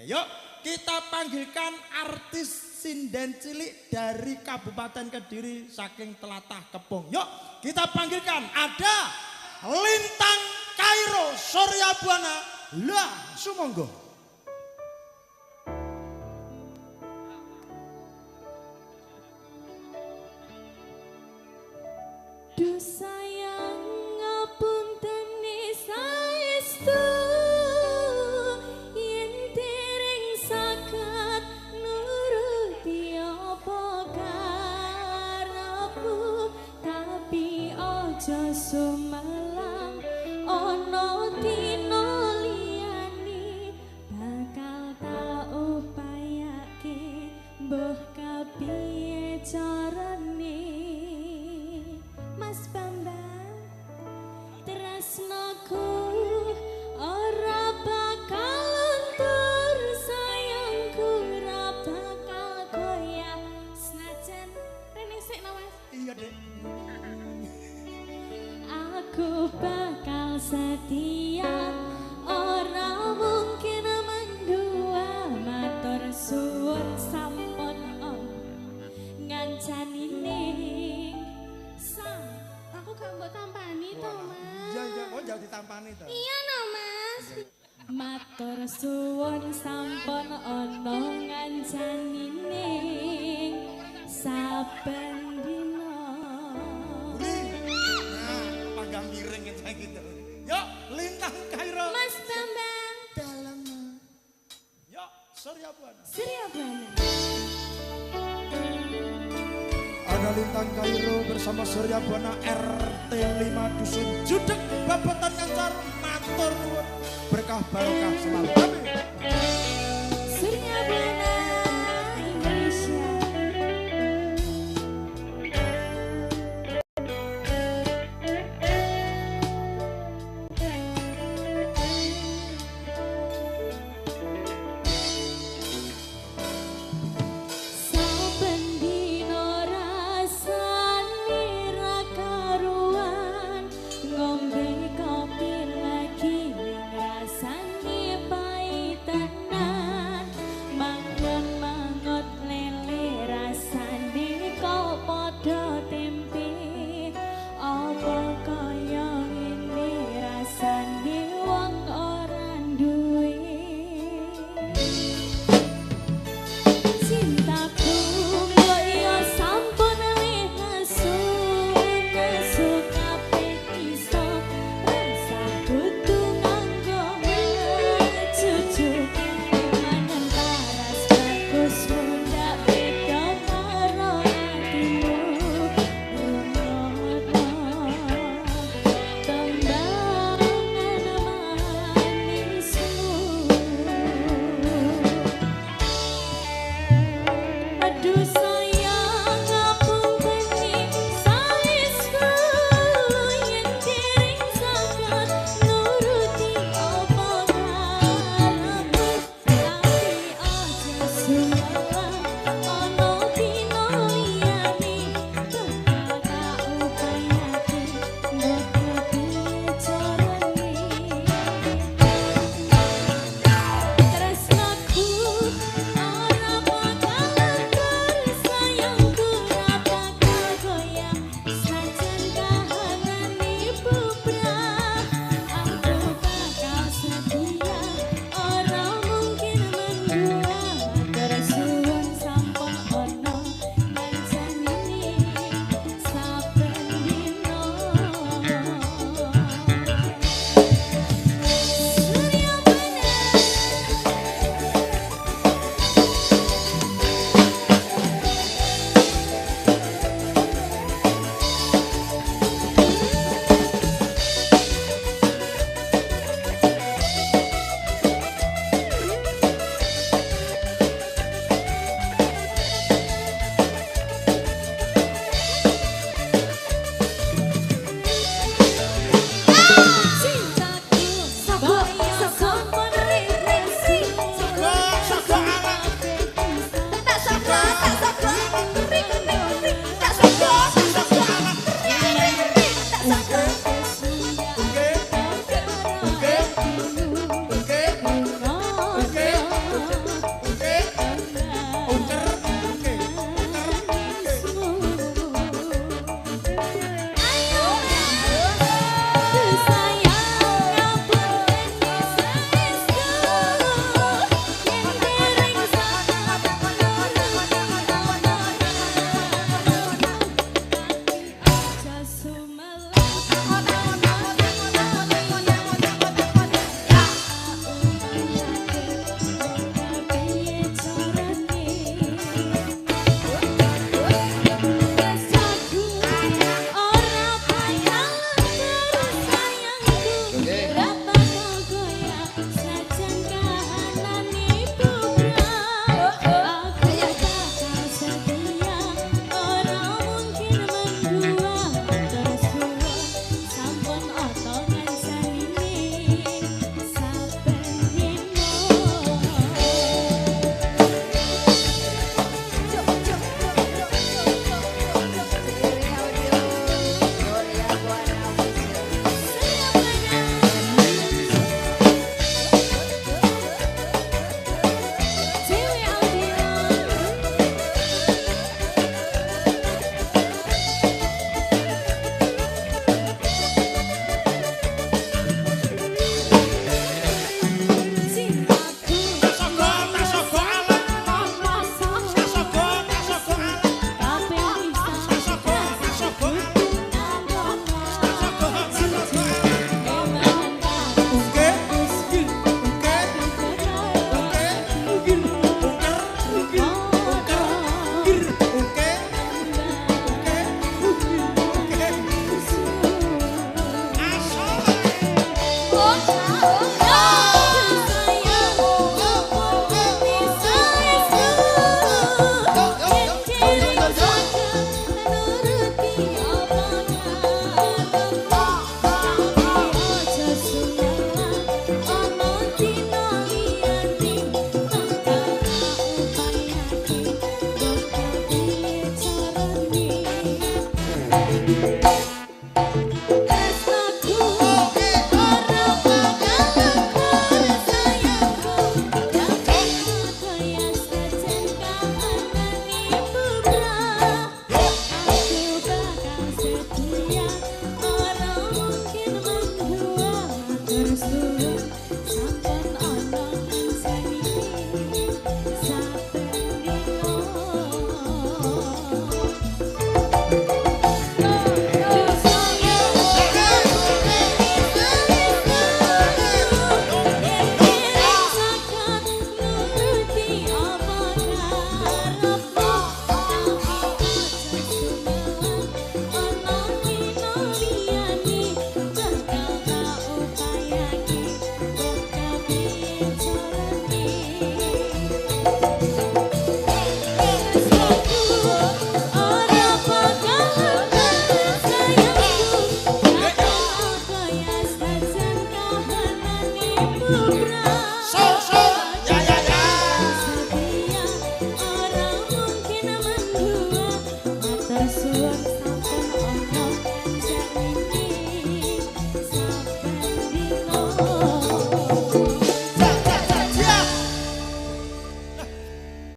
Yuk kita panggilkan artis sinden cilik dari Kabupaten Kediri saking telatah Kepung. Yuk kita panggilkan ada Lintang Kairo Surya Buana lah sumonggo. Duh sayang ngapunten saestu yen dereng saged nuruti apa karepmu tapi aja sumelang ana dina liyane bakal tak upayake mbah kapiye carane Mas Bambang, tresnaku ora bakal luntur, sayangku ora bakal goyah. Senajan rene sik Mas. Iya, Dek. Aku bakal setia, ora mungkin mendua matur suwun sampun ngancani ning aku gak mbok tampani to, Mas. Iya, kok jauh ditampani to. Iya no, Mas. Matur suwun sampun ana ngancani ning saben dina. Nah, panggang miring kayak gitu. Yuk, Lintang Kairo. Mas Bambang. Dalam. Yuk, Surya Buana. Surya Buana. Ada Lintang Kairo bersama Surya Buana RT 5 Dusun Judeg Babatan Ngancar matur nuwun berkah barokah selalu. Amin.